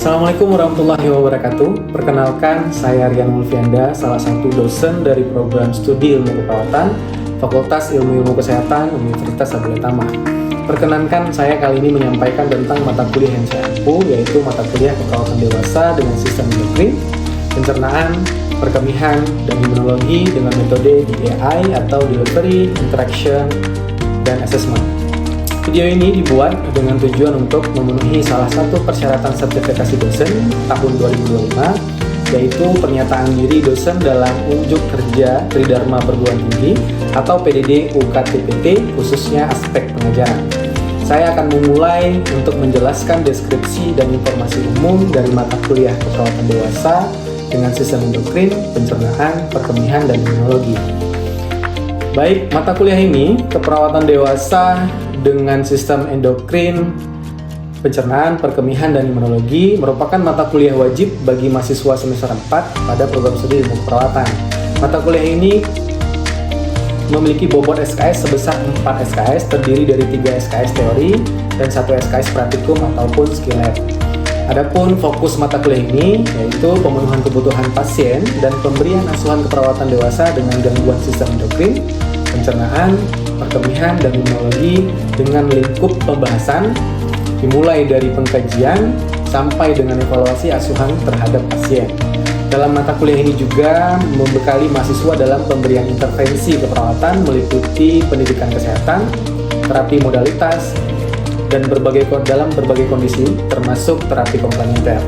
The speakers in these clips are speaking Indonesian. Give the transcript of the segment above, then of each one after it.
Assalamualaikum warahmatullahi wabarakatuh. Perkenalkan, saya Rian Mulfianda, salah satu dosen dari program studi ilmu keperawatan Fakultas Ilmu Kesehatan Universitas Sabuga Tama. Perkenankan saya kali ini menyampaikan tentang mata kuliah yang saya ampu, yaitu mata kuliah keperawatan dewasa dengan sistem endokrin, pencernaan, perkemihan, dan imunologi dengan metode DAI atau Delivery, Interaction, dan Assessment. Video ini dibuat dengan tujuan untuk memenuhi salah satu persyaratan sertifikasi dosen tahun 2025, yaitu pernyataan diri dosen dalam unjuk kerja Tridharma Perguruan Tinggi atau PDD UKT-PT, khususnya aspek pengajaran. Saya akan memulai untuk menjelaskan deskripsi dan informasi umum dari mata kuliah keperawatan dewasa dengan sistem endokrin, pencernaan, perkemihan, dan imunologi. Baik, mata kuliah ini, keperawatan dewasa dengan sistem endokrin, pencernaan, perkemihan, dan imunologi merupakan mata kuliah wajib bagi mahasiswa semester 4 pada program studi ilmu keperawatan. Mata kuliah ini memiliki bobot SKS sebesar 4 SKS, terdiri dari 3 SKS teori dan 1 SKS praktikum ataupun skill lab. Adapun fokus mata kuliah ini yaitu pemenuhan kebutuhan pasien dan pemberian asuhan keperawatan dewasa dengan gangguan sistem endokrin, pencernaan, perkemihan, dan imunologi dengan lingkup pembahasan dimulai dari pengkajian sampai dengan evaluasi asuhan terhadap pasien. Dalam mata kuliah ini juga membekali mahasiswa dalam pemberian intervensi keperawatan meliputi pendidikan kesehatan, terapi modalitas, dan dalam berbagai kondisi termasuk terapi komplementer.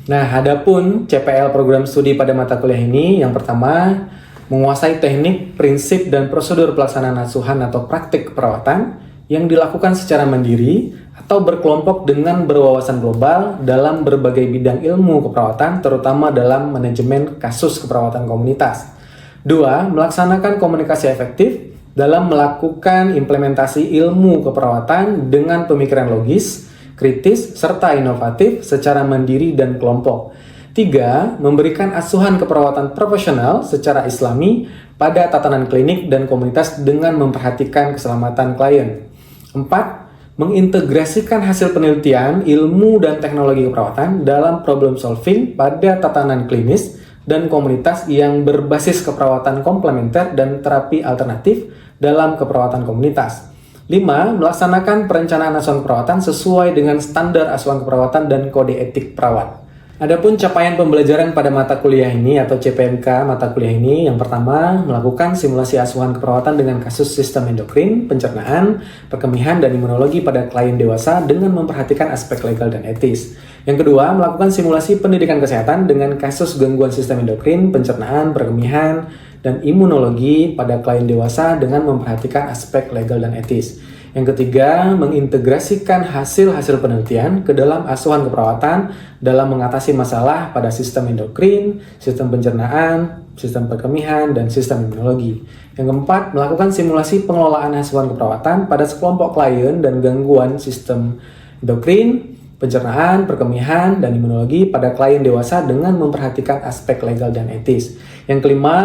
Nah, adapun CPL program studi pada mata kuliah ini yang pertama, menguasai teknik, prinsip, dan prosedur pelaksanaan asuhan atau praktik keperawatan yang dilakukan secara mandiri atau berkelompok dengan berwawasan global dalam berbagai bidang ilmu keperawatan, terutama dalam manajemen kasus keperawatan komunitas. 2. Melaksanakan komunikasi efektif dalam melakukan implementasi ilmu keperawatan dengan pemikiran logis, kritis, serta inovatif secara mandiri dan kelompok. 3. Memberikan asuhan keperawatan profesional secara islami pada tatanan klinik dan komunitas dengan memperhatikan keselamatan klien. 4. Mengintegrasikan hasil penelitian, ilmu, dan teknologi keperawatan dalam problem solving pada tatanan klinis dan komunitas yang berbasis keperawatan komplementer dan terapi alternatif dalam keperawatan komunitas. 5. Melaksanakan perencanaan asuhan keperawatan sesuai dengan standar asuhan keperawatan dan kode etik perawat. Adapun capaian pembelajaran pada mata kuliah ini atau CPMK mata kuliah ini, yang pertama, melakukan simulasi asuhan keperawatan dengan kasus sistem endokrin, pencernaan, perkemihan, dan imunologi pada klien dewasa dengan memperhatikan aspek legal dan etis. Yang kedua, melakukan simulasi pendidikan kesehatan dengan kasus gangguan sistem endokrin, pencernaan, perkemihan, dan imunologi pada klien dewasa dengan memperhatikan aspek legal dan etis. Yang ketiga, mengintegrasikan hasil-hasil penelitian ke dalam asuhan keperawatan dalam mengatasi masalah pada sistem endokrin, sistem pencernaan, sistem perkemihan, dan sistem imunologi. Yang keempat, melakukan simulasi pengelolaan asuhan keperawatan pada sekelompok klien dan gangguan sistem endokrin, pencernaan, perkemihan, dan imunologi pada klien dewasa dengan memperhatikan aspek legal dan etis. Yang kelima,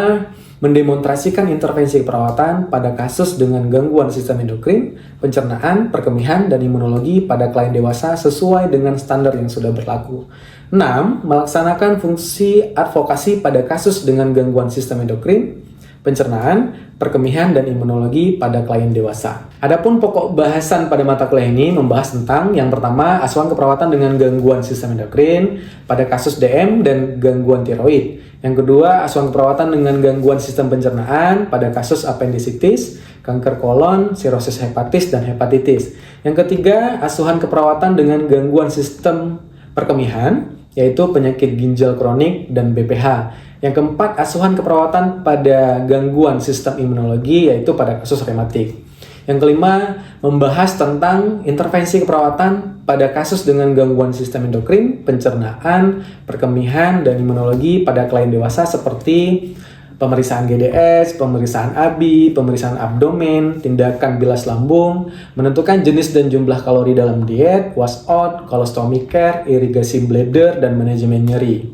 mendemonstrasikan intervensi keperawatan pada kasus dengan gangguan sistem endokrin, pencernaan, perkemihan, dan imunologi pada klien dewasa sesuai dengan standar yang sudah berlaku. 6. Melaksanakan fungsi advokasi pada kasus dengan gangguan sistem endokrin, pencernaan, perkemihan, dan imunologi pada klien dewasa. Adapun pokok bahasan pada mata kuliah ini membahas tentang yang pertama, asuhan keperawatan dengan gangguan sistem endokrin pada kasus DM dan gangguan tiroid. Yang kedua, asuhan keperawatan dengan gangguan sistem pencernaan pada kasus apendisitis, kanker kolon, sirosis hepatis, dan hepatitis. Yang ketiga, asuhan keperawatan dengan gangguan sistem perkemihan, yaitu penyakit ginjal kronik dan BPH. Yang keempat, asuhan keperawatan pada gangguan sistem imunologi, yaitu pada kasus rematik. Yang kelima, membahas tentang intervensi keperawatan pada kasus dengan gangguan sistem endokrin, pencernaan, perkemihan, dan imunologi pada klien dewasa seperti pemeriksaan GDS, pemeriksaan ABI, pemeriksaan abdomen, tindakan bilas lambung, menentukan jenis dan jumlah kalori dalam diet, wash out, colostomy care, irigasi bladder, dan manajemen nyeri.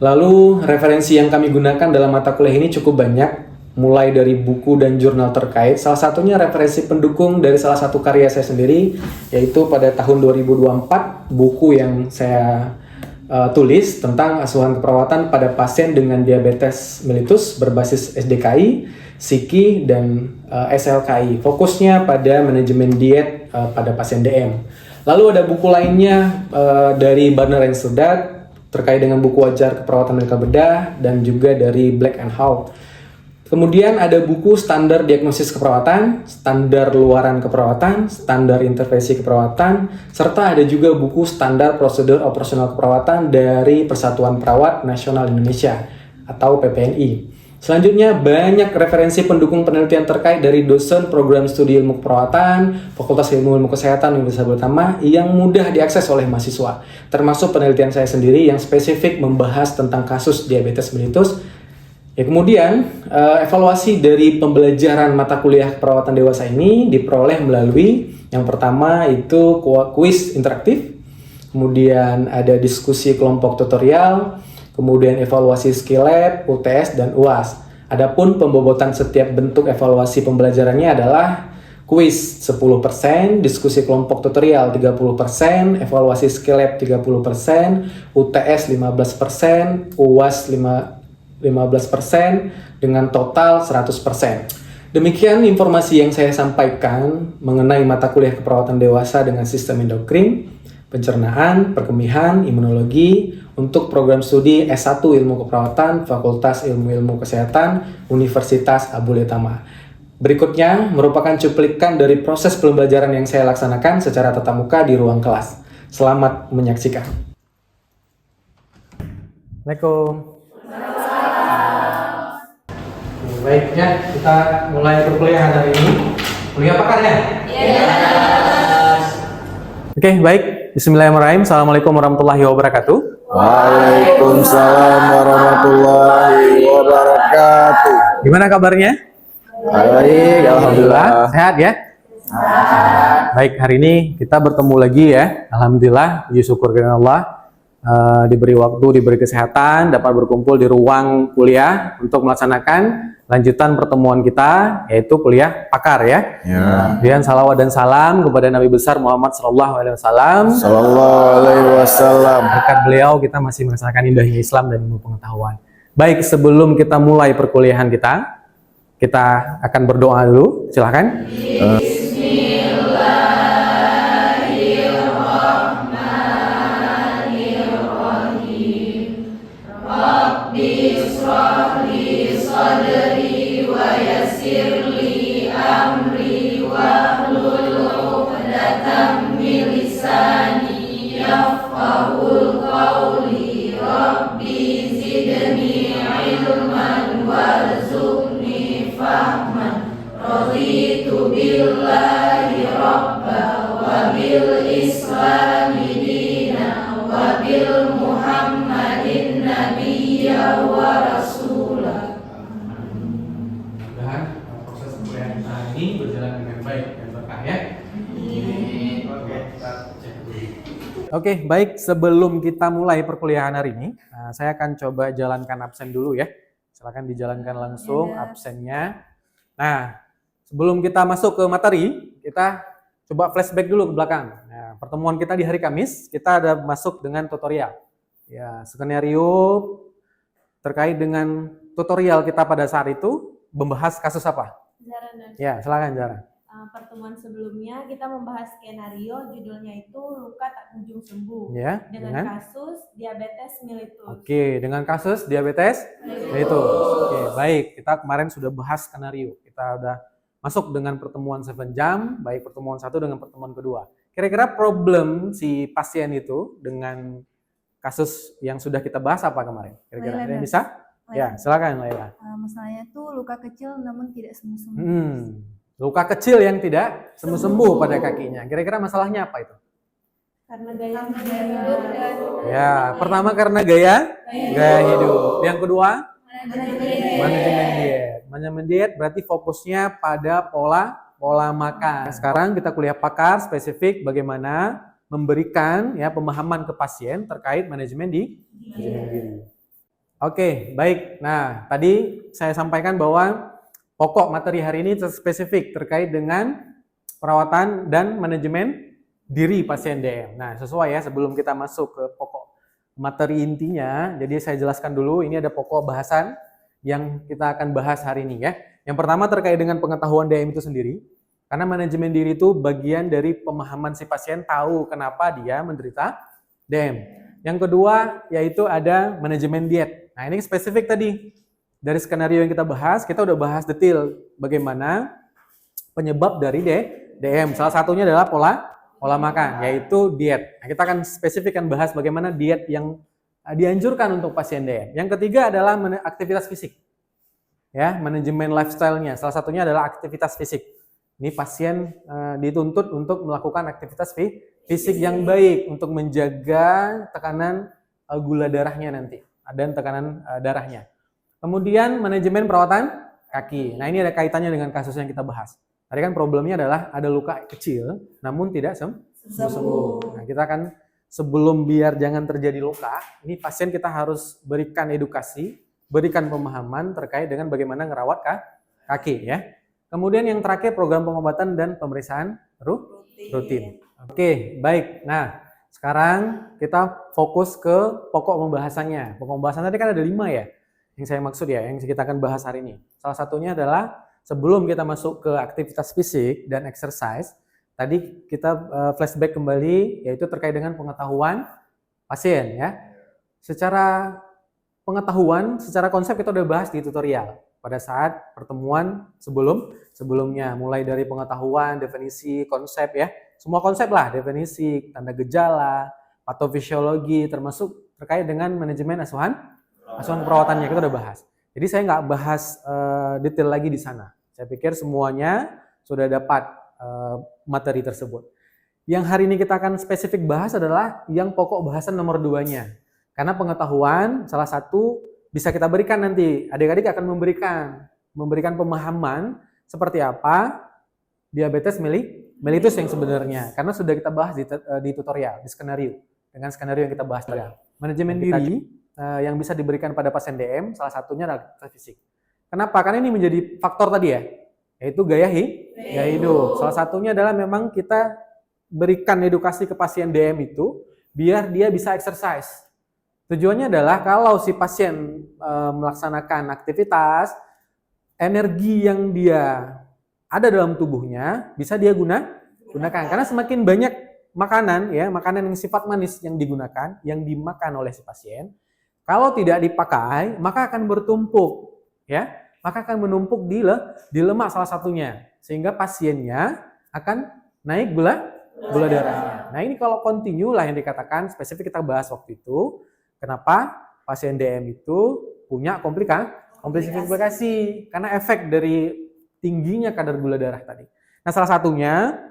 Lalu, referensi yang kami gunakan dalam mata kuliah ini cukup banyak, mulai dari buku dan jurnal terkait. Salah satunya referensi pendukung dari salah satu karya saya sendiri, yaitu pada tahun 2024, buku yang saya tulis tentang asuhan keperawatan pada pasien dengan diabetes mellitus berbasis SDKI, SIKI, dan SLKI. Fokusnya pada manajemen diet pada pasien DM. Lalu ada buku lainnya dari Barner and Studat terkait dengan buku wajar keperawatan reka bedah, dan juga dari Black and Howe. Kemudian ada buku standar diagnosis keperawatan, standar luaran keperawatan, standar intervensi keperawatan, serta ada juga buku standar prosedur operasional keperawatan dari Persatuan Perawat Nasional Indonesia atau PPNI. Selanjutnya banyak referensi pendukung penelitian terkait dari dosen program studi ilmu keperawatan, Fakultas Ilmu Kesehatan Universitas Britama yang mudah diakses oleh mahasiswa. Termasuk penelitian saya sendiri yang spesifik membahas tentang kasus diabetes mellitus. Ya, kemudian evaluasi dari pembelajaran mata kuliah keperawatan dewasa ini diperoleh melalui yang pertama itu kuis interaktif, kemudian ada diskusi kelompok tutorial, kemudian evaluasi skill lab, UTS, dan UAS. Adapun pembobotan setiap bentuk evaluasi pembelajarannya adalah kuis 10%, diskusi kelompok tutorial 30%, evaluasi skill lab 30%, UTS 15%, UAS 15% dengan total 100%. Demikian informasi yang saya sampaikan mengenai mata kuliah keperawatan dewasa dengan sistem endokrin, pencernaan, perkemihan, imunologi untuk program studi S1 Ilmu Keperawatan Fakultas Ilmu Kesehatan Universitas Abuletama. Berikutnya merupakan cuplikan dari proses pembelajaran yang saya laksanakan secara tatap muka di ruang kelas. Selamat menyaksikan. Assalamualaikum. Baik ya, kita mulai perkuliahan hari ini. Kuliah pakar ya? Yes. Oke, baik. Bismillahirrahmanirrahim. Assalamualaikum warahmatullahi wabarakatuh. Waalaikumsalam warahmatullahi wabarakatuh. Gimana kabarnya? Baik, alhamdulillah. Sehat ya? Baik, hari ini kita bertemu lagi ya. Alhamdulillah, puji syukur kepada Allah. Diberi waktu, diberi kesehatan, dapat berkumpul di ruang kuliah untuk melaksanakan lanjutan pertemuan kita, yaitu kuliah pakar ya. Kemudian salawat dan salam kepada Nabi besar Muhammad SAW. Sallallahu alaihi wasallam. Berkat beliau kita masih melaksanakan indahnya Islam dan ilmu pengetahuan. Baik, sebelum kita mulai perkuliahan kita akan berdoa dulu. Silakan. Proses perkuliahan kita ini berjalan dengan baik dan berkah ya. Oke, baik. Sebelum kita mulai perkuliahan hari ini, saya akan coba jalankan absen dulu ya. Silakan dijalankan langsung absennya. Nah, sebelum kita masuk ke materi, kita coba flashback dulu ke belakang. Nah, pertemuan kita di hari Kamis, kita ada masuk dengan tutorial. Ya, skenario terkait dengan tutorial kita pada saat itu membahas kasus apa? Ya, silakan Zara. Pertemuan sebelumnya kita membahas skenario, judulnya itu luka tak kunjung sembuh Ya, dengan kasus diabetes mellitus. Oke, dengan kasus diabetes mellitus. Oke, baik. Kita kemarin sudah bahas skenario. Kita udah masuk dengan pertemuan 7 jam, baik pertemuan 1 dengan pertemuan kedua. Kira-kira problem si pasien itu dengan kasus yang sudah kita bahas apa kemarin? Kira-kira ada yang bisa? Ya, silakan Laila. Masalahnya tuh luka kecil namun tidak sembuh-sembuh. Luka kecil yang tidak sembuh-sembuh pada kakinya. Kira-kira masalahnya apa itu? Karena gaya hidup dan Ya, pertama karena gaya hidup. Yang kedua, manajemen diet. Manajemen diet berarti fokusnya pada pola makan. Sekarang kita kuliah pakar spesifik bagaimana memberikan ya pemahaman ke pasien terkait manajemen diri. Oke, baik. Nah, tadi saya sampaikan bahwa pokok materi hari ini spesifik terkait dengan perawatan dan manajemen diri pasien DM. Nah, sesuai ya sebelum kita masuk ke pokok materi intinya. Jadi saya jelaskan dulu, ini ada pokok bahasan yang kita akan bahas hari ini ya. Yang pertama terkait dengan pengetahuan DM itu sendiri. Karena manajemen diri itu bagian dari pemahaman si pasien tahu kenapa dia menderita DM. Yang kedua yaitu ada manajemen diet. Nah, ini spesifik tadi. Dari skenario yang kita bahas, kita udah bahas detail bagaimana penyebab dari DM. Salah satunya adalah pola makan, yaitu diet. Nah, kita akan spesifikkan bahas bagaimana diet yang dianjurkan untuk pasien DM. Yang ketiga adalah aktivitas fisik. Ya, manajemen lifestyle-nya. Salah satunya adalah aktivitas fisik. Ini pasien dituntut untuk melakukan aktivitas fisik yang baik untuk menjaga tekanan gula darahnya nanti dan tekanan darahnya. Kemudian manajemen perawatan kaki. Nah, ini ada kaitannya dengan kasus yang kita bahas. Tadi kan problemnya adalah ada luka kecil, namun tidak sembuh. Nah, kita akan sebelum biar jangan terjadi luka, ini pasien kita harus berikan edukasi, berikan pemahaman terkait dengan bagaimana ngerawat kaki ya. Kemudian yang terakhir program pengobatan dan pemeriksaan rutin. Oke, baik. Nah, sekarang kita fokus ke pokok pembahasannya. Pokok pembahasan tadi kan ada 5 ya. Yang saya maksud ya, yang kita akan bahas hari ini. Salah satunya adalah sebelum kita masuk ke aktivitas fisik dan exercise, tadi kita flashback kembali, yaitu terkait dengan pengetahuan pasien ya. Secara pengetahuan, secara konsep kita udah bahas di tutorial pada saat pertemuan sebelumnya, mulai dari pengetahuan, definisi, konsep ya. Semua konsep lah, definisi, tanda gejala, patofisiologi, termasuk terkait dengan manajemen asuhan perawatannya kita udah bahas. Jadi saya nggak bahas detail lagi di sana. Saya pikir semuanya sudah dapat materi tersebut. Yang hari ini kita akan spesifik bahas adalah yang pokok bahasan nomor 2-nya. Karena pengetahuan salah satu bisa kita berikan nanti. Adik-adik akan memberikan pemahaman seperti apa diabetes mellitus yang sebenarnya. Karena sudah kita bahas di tutorial, di skenario. Dengan skenario yang kita bahas tadi. Manajemen diri yang bisa diberikan pada pasien DM, salah satunya adalah aktivitas fisik. Kenapa? Karena ini menjadi faktor tadi ya, yaitu gaya hidup. Salah satunya adalah memang kita berikan edukasi ke pasien DM itu, biar dia bisa exercise. Tujuannya adalah kalau si pasien melaksanakan aktivitas, energi yang dia ada dalam tubuhnya bisa dia gunakan. Karena semakin banyak makanan yang sifat manis yang digunakan, yang dimakan oleh si pasien, kalau tidak dipakai, maka akan bertumpuk, ya, maka akan menumpuk di lemak salah satunya, sehingga pasiennya akan naik gula darahnya. Nah, ini kalau continue lah yang dikatakan spesifik kita bahas waktu itu, kenapa pasien DM itu punya komplikasi karena efek dari tingginya kadar gula darah tadi. Nah, salah satunya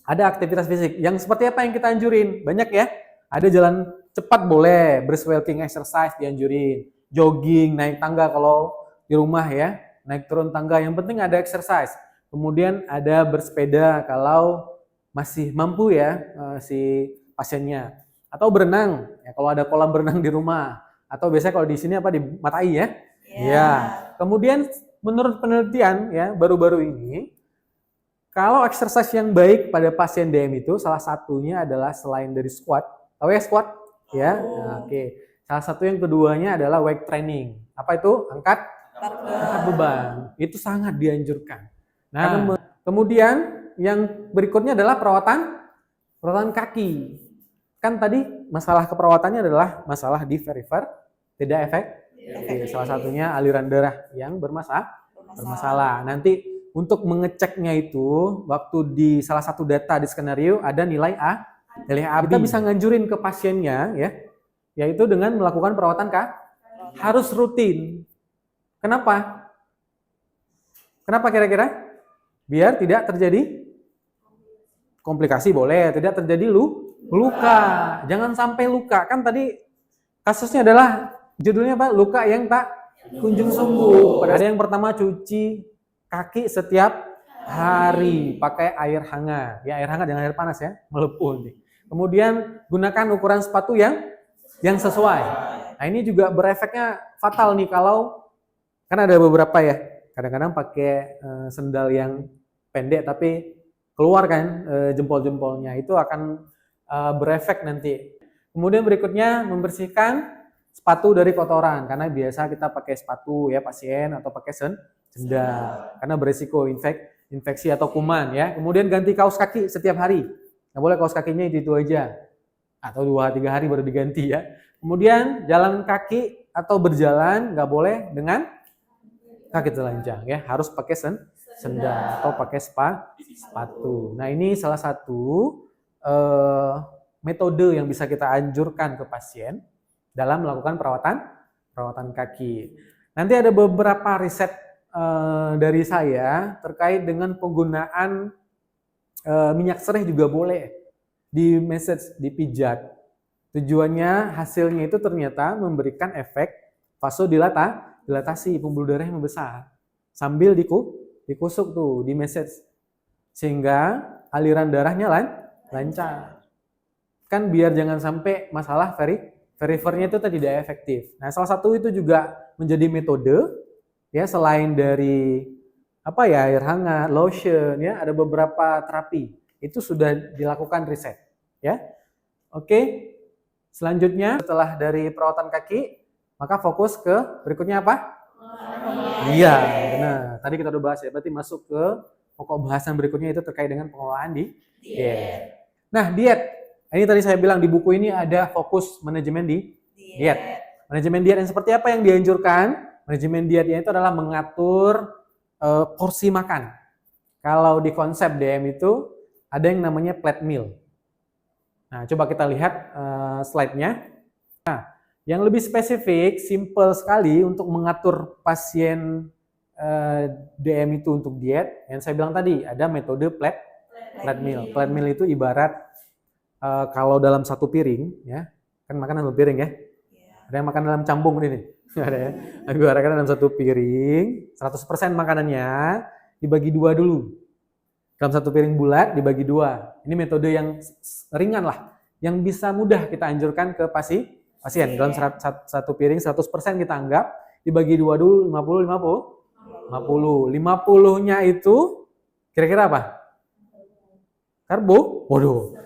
ada aktivitas fisik yang seperti apa yang kita anjurin? Banyak ya. Ada jalan cepat boleh, brisk walking exercise dianjurin, jogging, naik tangga kalau di rumah ya, naik turun tangga, yang penting ada exercise. Kemudian ada bersepeda kalau masih mampu ya si pasiennya, atau berenang ya kalau ada kolam berenang di rumah, atau biasanya kalau di sini apa di Matai ya. Ya. Kemudian menurut penelitian ya baru-baru ini, kalau exercise yang baik pada pasien DM itu salah satunya adalah selain dari squat, tahu ya squat? Ya, nah, oke. Salah satu yang keduanya adalah weight training. Apa itu? Angkat beban. Itu sangat dianjurkan. Nah, kemudian yang berikutnya adalah perawatan kaki. Kan tadi masalah keperawatannya adalah masalah di perifer tidak efektif. Salah satunya aliran darah yang bermasalah. Nanti untuk mengeceknya itu, waktu di salah satu data di skenario ada nilai A. Kita bisa nganjurin ke pasiennya ya, yaitu dengan melakukan perawatan harus rutin. Kenapa? Kenapa kira-kira? Biar tidak terjadi komplikasi boleh, tidak terjadi luka. Jangan sampai luka. Kan tadi kasusnya adalah judulnya apa? Luka yang tak kunjung sembuh. Ada yang pertama cuci kaki setiap hari pakai air hangat. Ya air hangat jangan air panas ya, melepuh nih. Kemudian gunakan ukuran sepatu yang sesuai. Nah, ini juga berefeknya fatal nih kalau kan ada beberapa ya. Kadang-kadang pakai sendal yang pendek tapi keluar kan jempol-jempolnya, itu akan berefek nanti. Kemudian berikutnya membersihkan sepatu dari kotoran, karena biasa kita pakai sepatu ya pasien atau pakai sendal karena berisiko infeksi atau kuman ya. Kemudian ganti kaos kaki setiap hari. Nggak boleh kaos kakinya itu aja. Atau 2-3 hari baru diganti ya. Kemudian jalan kaki atau berjalan nggak boleh dengan kaki telanjang ya, harus pakai sendal atau pakai sepatu. Nah, ini salah satu metode yang bisa kita anjurkan ke pasien dalam melakukan perawatan kaki. Nanti ada beberapa riset dari saya terkait dengan penggunaan minyak sereh juga boleh di massage, dipijat. Tujuannya hasilnya itu ternyata memberikan efek vasodilatasi, pembuluh darah yang membesar sambil dikusuk tuh di massage sehingga aliran darahnya lancar. Kan biar jangan sampai masalah verifernya itu tidak efektif. Nah, salah satu itu juga menjadi metode ya, selain dari air hangat, lotion ya, ada beberapa terapi. Itu sudah dilakukan riset ya. Oke. Selanjutnya setelah dari perawatan kaki, maka fokus ke berikutnya apa? Iya, benar. Tadi kita udah bahas ya, berarti masuk ke pokok bahasan berikutnya itu terkait dengan pengelolaan diet. Nah, diet. Ini tadi saya bilang di buku ini ada fokus manajemen diet. Manajemen diet yang seperti apa yang dianjurkan? Manajemen dietnya itu adalah mengatur porsi makan. Kalau di konsep DM itu ada yang namanya plate meal. Nah, coba kita lihat slide-nya. Nah, yang lebih spesifik, simple sekali untuk mengatur pasien DM itu untuk diet. Yang saya bilang tadi, ada metode plate meal. Plate meal itu ibarat kalau dalam satu piring, ya, kan makan dalam piring ya. Ada yang makan dalam cambung ini. Ada ya. Ibaratkan dalam satu piring, 100% makanannya dibagi dua dulu. Dalam satu piring bulat dibagi dua. Ini metode yang ringan lah, yang bisa mudah kita anjurkan ke pasien. Dalam satu piring 100% kita anggap dibagi dua dulu 50. 50-nya itu kira-kira apa? Karbo? Waduh.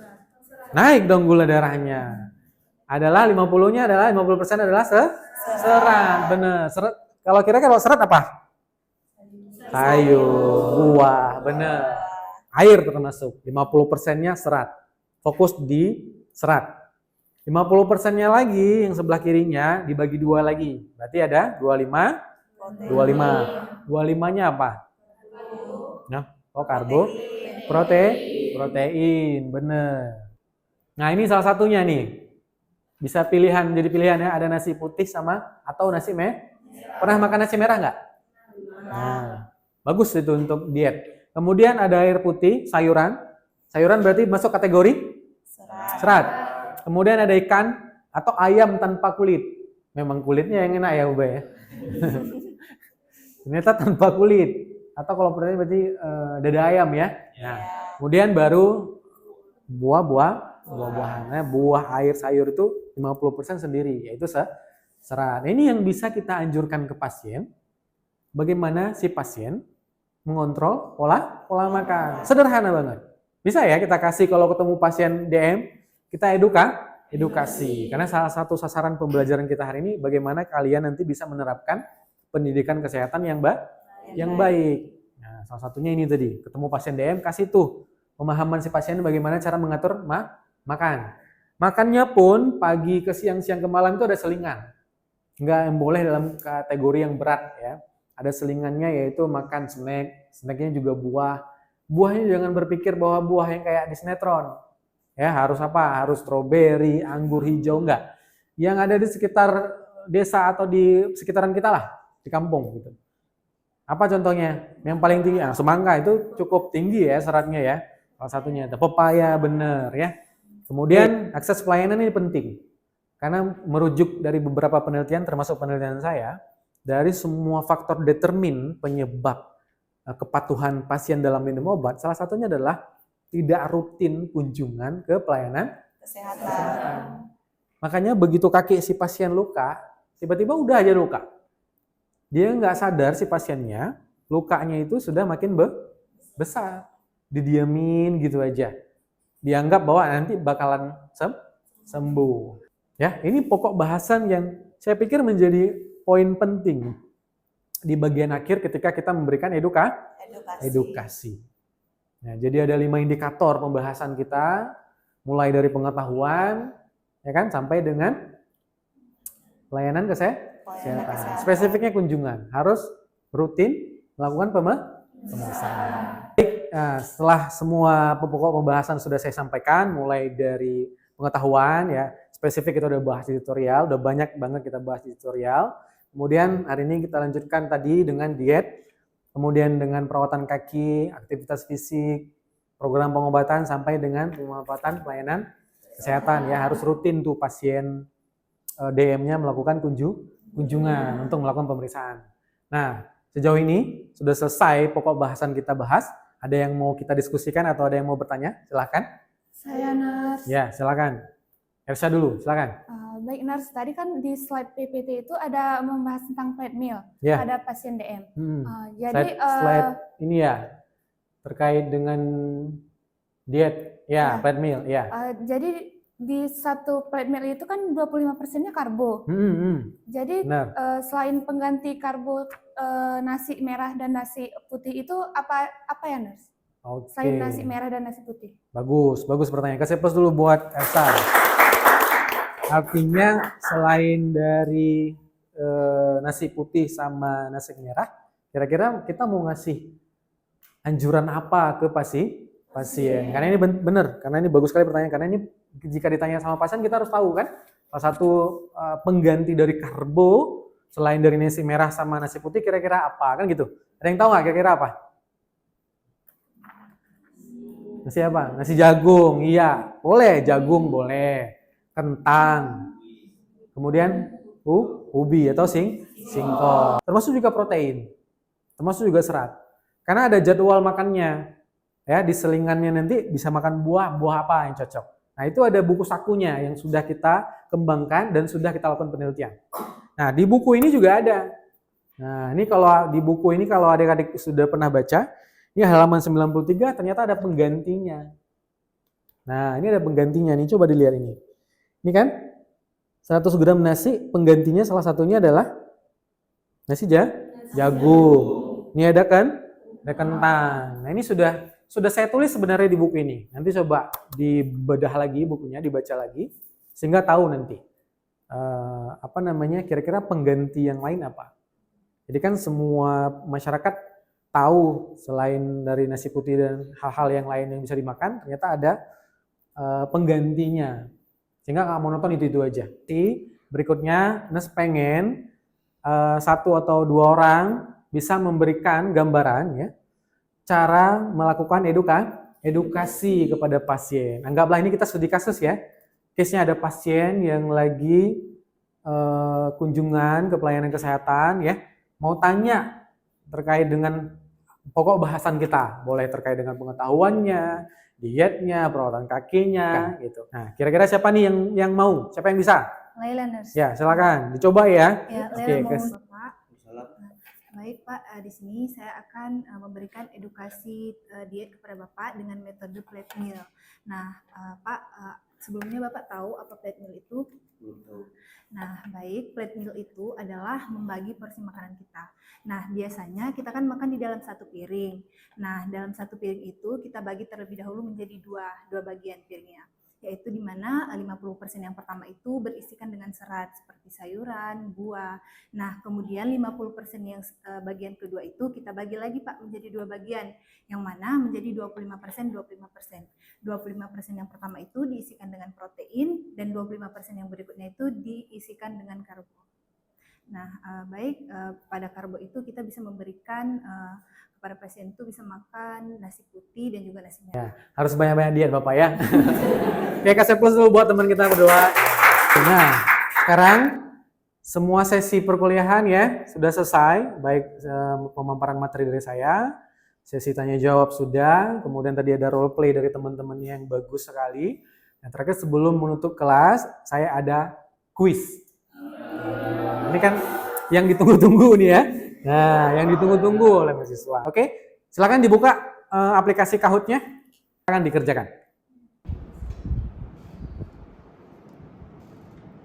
Naik dong gula darahnya. Adalah 50-nya adalah 50% adalah serat. Bener. Serat. Kalau kira-kira serat apa? Sayur, buah, bener. Air termasuk. 50%-nya serat. Fokus di serat. 50%-nya lagi yang sebelah kirinya dibagi dua lagi. Berarti ada 25. 25-nya apa? Nah, karbo, protein, bener. Nah, ini salah satunya nih. Bisa jadi pilihan ya, ada nasi putih sama atau nasi merah. Pernah makan nasi merah nggak? Nah, bagus itu untuk diet. Kemudian ada air putih, sayuran. Sayuran berarti masuk kategori serat. Kemudian ada ikan atau ayam tanpa kulit. Memang kulitnya yang enak ya, Ubay ya. Ternyata tanpa kulit. Atau kalau protein berarti dada ayam ya. Nah, kemudian baru buah-buahan. Buah, air, sayur itu 50% sendiri, yaitu serat. Nah, ini yang bisa kita anjurkan ke pasien. Bagaimana si pasien mengontrol pola makan. Sederhana banget. Bisa ya kita kasih kalau ketemu pasien DM, kita edukasi. Karena salah satu sasaran pembelajaran kita hari ini bagaimana kalian nanti bisa menerapkan pendidikan kesehatan yang baik. Nah, salah satunya ini tadi, ketemu pasien DM, kasih tuh pemahaman si pasien bagaimana cara mengatur makan. Makannya pun pagi ke siang ke malam itu ada selingan. Enggak yang boleh dalam kategori yang berat ya. Ada selingannya yaitu makan snack. Snacknya juga buah. Buahnya jangan berpikir bahwa buah yang kayak di sinetron. Ya, harus apa? Harus stroberi, anggur hijau, enggak. Yang ada di sekitar desa atau di sekitaran kita lah, di kampung gitu. Apa contohnya? Yang paling tinggi, semangka itu cukup tinggi ya seratnya ya. Salah satunya, pepaya bener ya. Kemudian akses pelayanan ini penting. Karena merujuk dari beberapa penelitian, termasuk penelitian saya, dari semua faktor determin penyebab kepatuhan pasien dalam minum obat, salah satunya adalah tidak rutin kunjungan ke pelayanan kesehatan. Makanya begitu kaki si pasien luka, tiba-tiba udah aja luka. Dia nggak sadar si pasiennya, lukanya itu sudah makin besar. Didiamin gitu aja. Dianggap bahwa nanti bakalan sembuh. Ya, ini pokok bahasan yang saya pikir menjadi poin penting di bagian akhir ketika kita memberikan edukasi. Nah, jadi ada 5 indikator pembahasan kita, mulai dari pengetahuan, ya kan, sampai dengan pelayanan kesehatan. Spesifiknya kunjungan, harus rutin melakukan pemeriksaan. Nah, setelah semua pokok pembahasan sudah saya sampaikan, mulai dari pengetahuan, ya, spesifik kita udah bahas di tutorial, udah banyak banget kita bahas di tutorial. Kemudian hari ini kita lanjutkan tadi dengan diet, kemudian dengan perawatan kaki, aktivitas fisik, program pengobatan sampai dengan pemanfaatan pelayanan kesehatan, ya, harus rutin tuh pasien DM-nya melakukan kunjungan untuk melakukan pemeriksaan. Nah, sejauh ini sudah selesai pokok bahasan kita bahas. Ada yang mau kita diskusikan atau ada yang mau bertanya? Silakan. Saya Nars. Ya, silakan. Ersha dulu, silakan. Baik Nars, tadi kan di slide PPT itu ada membahas tentang plate meal Ya. pada pasien DM. Jadi slide ini ya terkait dengan diet, ya, plate meal, ya. Jadi di satu plate meal itu kan 25%-nya karbo. Jadi selain pengganti karbo nasi merah dan nasi putih itu apa ya Nars? Selain nasi merah dan nasi putih. Bagus pertanyaan. Kasih plus dulu buat Elsa. Artinya selain dari nasi putih sama nasi merah, kira-kira kita mau ngasih anjuran apa ke pasien? Karena ini benar, karena ini bagus sekali pertanyaan. Karena ini jika ditanya sama pasien kita harus tahu kan, salah satu pengganti dari karbo selain dari nasi merah sama nasi putih kira-kira apa, kan gitu. Ada yang tahu nggak kira-kira apa? Nasi apa? Nasi jagung, iya. Boleh, jagung boleh. Kentang. Kemudian ubi atau singkong. Termasuk juga protein. Termasuk juga serat. Karena ada jadwal makannya. Ya, di selingannya nanti bisa makan buah apa yang cocok. Nah, itu ada buku sakunya yang sudah kita kembangkan dan sudah kita lakukan penelitian. Nah, di buku ini juga ada. Nah, ini kalau di buku ini kalau adik-adik sudah pernah baca, ini halaman 93 ternyata ada penggantinya. Nah, ini ada penggantinya nih, coba dilihat ini. Ini kan 100 gram nasi, penggantinya salah satunya adalah nasi jagung. Ini ada kan? Ada kentang. Nah, ini sudah saya tulis sebenarnya di buku ini. Nanti coba dibedah lagi bukunya, dibaca lagi sehingga tahu nanti kira-kira pengganti yang lain apa. Jadi kan semua masyarakat tahu selain dari nasi putih dan hal-hal yang lain yang bisa dimakan, ternyata ada penggantinya. Sehingga nggak monoton itu aja. Berikutnya, Nes pengen 1 atau 2 orang bisa memberikan gambaran ya, cara melakukan edukasi kepada pasien. Anggaplah ini kita studi kasus ya. Case-nya ada pasien yang lagi kunjungan ke pelayanan kesehatan ya, mau tanya terkait dengan pokok bahasan kita, boleh terkait dengan pengetahuannya, dietnya, perawatan kakinya, gitu. Nah, kira-kira siapa nih yang mau? Siapa yang bisa? Laila Nars. Ya, silakan dicoba ya. Ya, Laila mau Bapak. Baik Pak, di sini saya akan memberikan edukasi diet kepada Bapak dengan metode plate meal. Nah, Pak, sebelumnya Bapak tahu apa plate meal itu? Nah, baik, plate meal itu adalah membagi porsi makanan kita. Nah, biasanya kita kan makan di dalam satu piring. Nah, dalam satu piring itu kita bagi terlebih dahulu menjadi dua bagian piringnya. Yaitu di mana 50% yang pertama itu berisikan dengan serat seperti sayuran, buah. Nah, kemudian 50% yang bagian kedua itu kita bagi lagi Pak menjadi 2 bagian. Yang mana menjadi 25%, 25%. 25% yang pertama itu diisikan dengan protein dan 25% yang berikutnya itu diisikan dengan karbo. Nah, baik, pada karbo itu kita bisa memberikan kepada pasien itu bisa makan nasi putih dan juga nasi merah. Ya, harus banyak-banyak diet Bapak ya. Oke, kasih plus dulu buat teman kita berdua. Nah, sekarang semua sesi perkuliahan ya sudah selesai, baik pemaparan materi dari saya, sesi tanya jawab sudah, kemudian tadi ada role play dari teman-teman yang bagus sekali. Yang terakhir sebelum menutup kelas, saya ada quiz. Ini kan yang ditunggu-tunggu nih ya. Nah, yang ditunggu-tunggu oleh mahasiswa. Oke, silakan dibuka aplikasi Kahoot-nya, silakan dikerjakan.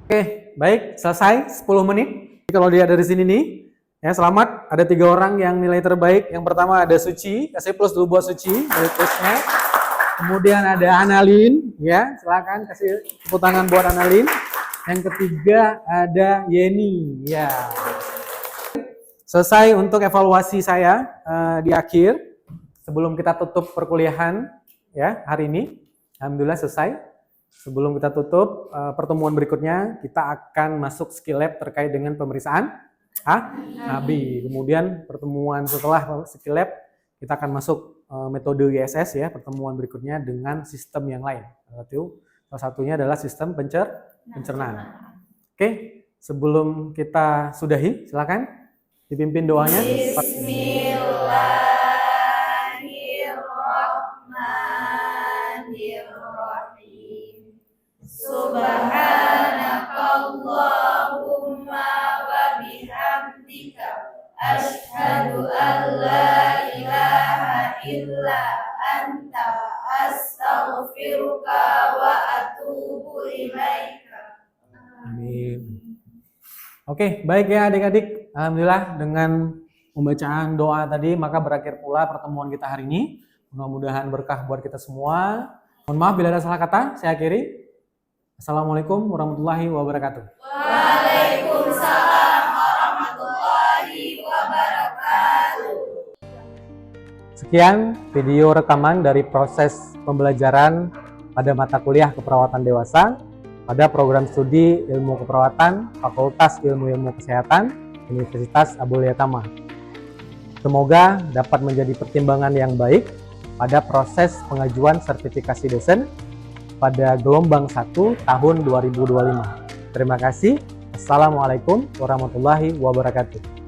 Oke, baik, selesai 10 menit. Kalau dilihat dari sini nih, ya selamat, ada 3 orang yang nilai terbaik. Yang pertama ada Suci, kasih plus dulu buat Suci, dari plusnya. Kemudian ada Analin, ya silakan kasih tepuk tangan buat Analin. Yang ketiga ada Yeni, ya. Selesai untuk evaluasi saya di akhir sebelum kita tutup perkuliahan ya hari ini. Alhamdulillah selesai. Sebelum kita tutup pertemuan berikutnya, kita akan masuk skill lab terkait dengan pemeriksaan Nabi. Kemudian pertemuan setelah skill lab, kita akan masuk metode ISS ya, pertemuan berikutnya dengan sistem yang lain. Salah satunya adalah sistem pencernaan. Oke, sebelum kita sudahi, silakan dipimpin doanya. Bismillahirrahmanirrahim. Subhanakallahumma wa bihamdika asyhadu an la ilaha illa anta astaghfiruka wa atubu ilaika. Amin. Oke, baik ya adik-adik. Alhamdulillah dengan pembacaan doa tadi maka berakhir pula pertemuan kita hari ini. Mudah-mudahan berkah buat kita semua. Mohon maaf bila ada salah kata, saya akhiri. Assalamualaikum warahmatullahi wabarakatuh. Waalaikumsalam warahmatullahi wabarakatuh. Sekian video rekaman dari proses pembelajaran pada mata kuliah keperawatan dewasa pada program studi Ilmu Keperawatan Fakultas Ilmu Kesehatan Universitas Abdul Yatama. Semoga dapat menjadi pertimbangan yang baik pada proses pengajuan sertifikasi dosen pada gelombang 1 tahun 2025. Terima kasih. Assalamualaikum warahmatullahi wabarakatuh.